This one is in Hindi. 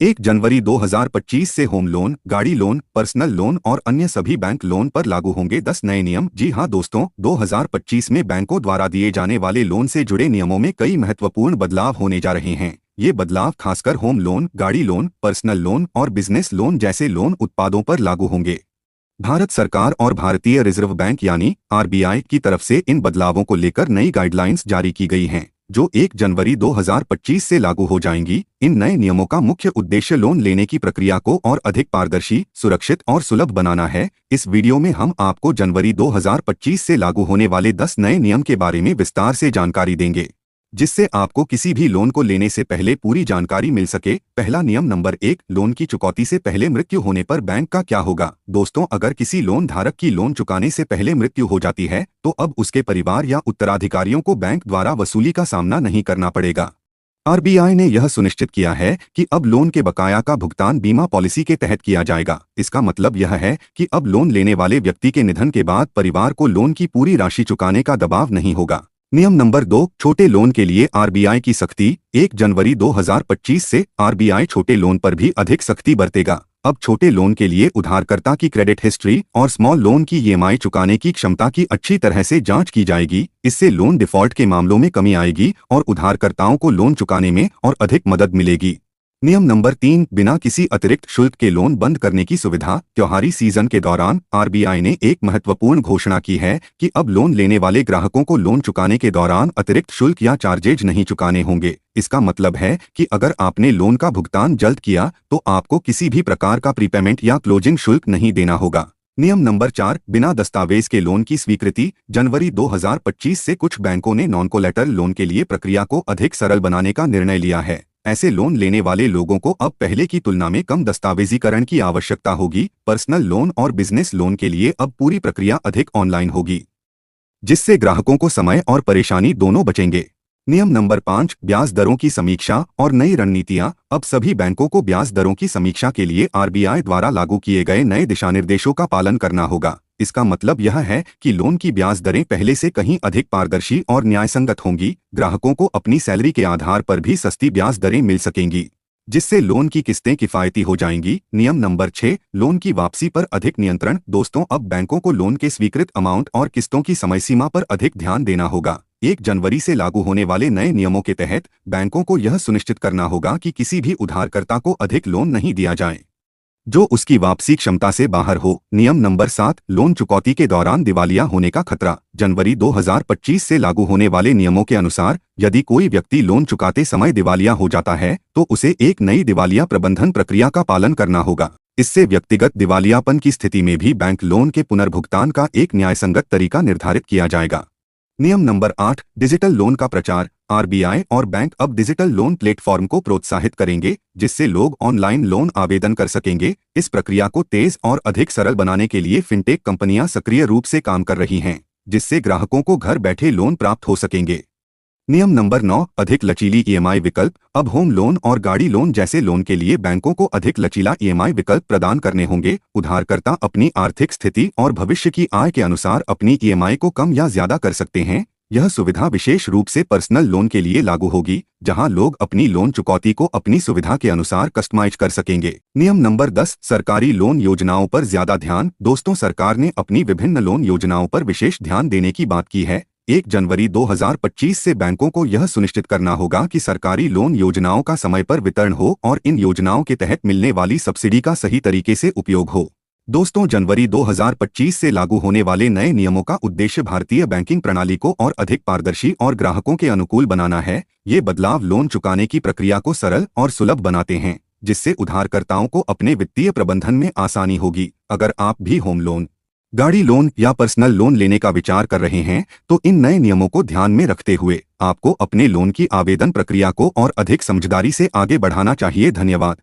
1 जनवरी 2025 से होम लोन, गाड़ी लोन, पर्सनल लोन और अन्य सभी बैंक लोन पर लागू होंगे 10 नए नियम। जी हां दोस्तों, 2025 में बैंकों द्वारा दिए जाने वाले लोन से जुड़े नियमों में कई महत्वपूर्ण बदलाव होने जा रहे हैं। ये बदलाव खासकर होम लोन, गाड़ी लोन, पर्सनल लोन और बिजनेस लोन जैसे लोन उत्पादों पर लागू होंगे। भारत सरकार और भारतीय रिजर्व बैंक यानी आरबीआई की तरफ से इन बदलावों को लेकर नई गाइडलाइंस जारी की गई हैं, जो 1 जनवरी 2025 से लागू हो जाएंगी। इन नए नियमों का मुख्य उद्देश्य लोन लेने की प्रक्रिया को और अधिक पारदर्शी, सुरक्षित और सुलभ बनाना है। इस वीडियो में हम आपको जनवरी 2025 से लागू होने वाले 10 नए नियम के बारे में विस्तार से जानकारी देंगे, जिससे आपको किसी भी लोन को लेने से पहले पूरी जानकारी मिल सके। पहला नियम नंबर 1, लोन की चुकौती से पहले मृत्यु होने पर बैंक का क्या होगा। दोस्तों, अगर किसी लोन धारक की लोन चुकाने से पहले मृत्यु हो जाती है तो अब उसके परिवार या उत्तराधिकारियों को बैंक द्वारा वसूली का सामना नहीं करना पड़ेगा। आरबीआई ने यह सुनिश्चित किया है कि अब लोन के बकाया का भुगतान बीमा पॉलिसी के तहत किया जाएगा। इसका मतलब यह है कि अब लोन लेने वाले व्यक्ति के निधन के बाद परिवार को लोन की पूरी राशि चुकाने का दबाव नहीं होगा। नियम नंबर 2, छोटे लोन के लिए आरबीआई की सख्ती। 1 जनवरी 2025 से आरबीआई छोटे लोन पर भी अधिक सख्ती बरतेगा। अब छोटे लोन के लिए उधारकर्ता की क्रेडिट हिस्ट्री और स्मॉल लोन की ईएमआई चुकाने की क्षमता की अच्छी तरह से जांच की जाएगी। इससे लोन डिफॉल्ट के मामलों में कमी आएगी और उधारकर्ताओं को लोन चुकाने में और अधिक मदद मिलेगी। नियम नंबर 3, बिना किसी अतिरिक्त शुल्क के लोन बंद करने की सुविधा। त्योहारी सीजन के दौरान आरबीआई ने एक महत्वपूर्ण घोषणा की है कि अब लोन लेने वाले ग्राहकों को लोन चुकाने के दौरान अतिरिक्त शुल्क या चार्जेज नहीं चुकाने होंगे। इसका मतलब है कि अगर आपने लोन का भुगतान जल्द किया तो आपको किसी भी प्रकार का प्रीपेमेंट या क्लोजिंग शुल्क नहीं देना होगा। नियम नंबर 4, बिना दस्तावेज के लोन की स्वीकृति। जनवरी 2025 से कुछ बैंकों ने नॉन कोलैटरल लोन के लिए प्रक्रिया को अधिक सरल बनाने का निर्णय लिया है। ऐसे लोन लेने वाले लोगों को अब पहले की तुलना में कम दस्तावेजीकरण की आवश्यकता होगी। पर्सनल लोन और बिजनेस लोन के लिए अब पूरी प्रक्रिया अधिक ऑनलाइन होगी, जिससे ग्राहकों को समय और परेशानी दोनों बचेंगे। नियम नंबर 5, ब्याज दरों की समीक्षा और नई रणनीतियां। अब सभी बैंकों को ब्याज दरों की समीक्षा के लिए आरबीआई द्वारा लागू किए गए नए दिशानिर्देशों का पालन करना होगा। इसका मतलब यह है कि लोन की ब्याज दरें पहले से कहीं अधिक पारदर्शी और न्यायसंगत होंगी। ग्राहकों को अपनी सैलरी के आधार पर भी सस्ती ब्याज दरें मिल सकेंगी, जिससे लोन की किस्तें किफायती हो जाएंगी। नियम नंबर 6, लोन की वापसी पर अधिक नियंत्रण। दोस्तों, अब बैंकों को लोन के स्वीकृत अमाउंट और किस्तों की समय सीमा पर अधिक ध्यान देना होगा। 1 जनवरी से लागू होने वाले नए नियमों के तहत बैंकों को यह सुनिश्चित करना होगा कि किसी भी उधारकर्ता को अधिक लोन नहीं दिया जाए जो उसकी वापसी क्षमता से बाहर हो। नियम नंबर 7, लोन चुकौती के दौरान दिवालिया होने का खतरा। जनवरी 2025 से लागू होने वाले नियमों के अनुसार यदि कोई व्यक्ति लोन चुकाते समय दिवालिया हो जाता है तो उसे एक नई दिवालिया प्रबंधन प्रक्रिया का पालन करना होगा। इससे व्यक्तिगत दिवालियापन की स्थिति में भी बैंक लोन के पुनर्भुगतान का एक न्यायसंगत तरीका निर्धारित किया जाएगा। नियम नंबर 8, डिजिटल लोन का प्रचार। आरबीआई और बैंक अब डिजिटल लोन प्लेटफॉर्म को प्रोत्साहित करेंगे, जिससे लोग ऑनलाइन लोन आवेदन कर सकेंगे। इस प्रक्रिया को तेज और अधिक सरल बनाने के लिए फिनटेक कंपनियां सक्रिय रूप से काम कर रही हैं, जिससे ग्राहकों को घर बैठे लोन प्राप्त हो सकेंगे। नियम नंबर 9, अधिक लचीली ईएमआई विकल्प। अब होम लोन और गाड़ी लोन जैसे लोन के लिए बैंकों को अधिक लचीला ईएमआई विकल्प प्रदान करने होंगे। उधारकर्ता अपनी आर्थिक स्थिति और भविष्य की आय के अनुसार अपनी ईएमआई को कम या ज्यादा कर सकते हैं। यह सुविधा विशेष रूप से पर्सनल लोन के लिए लागू होगी, जहां लोग अपनी लोन चुकौती को अपनी सुविधा के अनुसार कस्टमाइज कर सकेंगे। नियम नंबर 10, सरकारी लोन योजनाओं पर ज्यादा ध्यान। दोस्तों, सरकार ने अपनी विभिन्न लोन योजनाओं पर विशेष ध्यान देने की बात की है। 1 जनवरी 2025 से बैंकों को यह सुनिश्चित करना होगा कि सरकारी लोन योजनाओं का समय पर वितरण हो और इन योजनाओं के तहत मिलने वाली सब्सिडी का सही तरीके से उपयोग हो। दोस्तों, जनवरी 2025 से लागू होने वाले नए नियमों का उद्देश्य भारतीय बैंकिंग प्रणाली को और अधिक पारदर्शी और ग्राहकों के अनुकूल बनाना है। ये बदलाव लोन चुकाने की प्रक्रिया को सरल और सुलभ बनाते हैं, जिससे उधारकर्ताओं को अपने वित्तीय प्रबंधन में आसानी होगी। अगर आप भी होम लोन, गाड़ी लोन या पर्सनल लोन लेने का विचार कर रहे हैं तो इन नए नियमों को ध्यान में रखते हुए आपको अपने लोन की आवेदन प्रक्रिया को और अधिक समझदारी से आगे बढ़ाना चाहिए। धन्यवाद।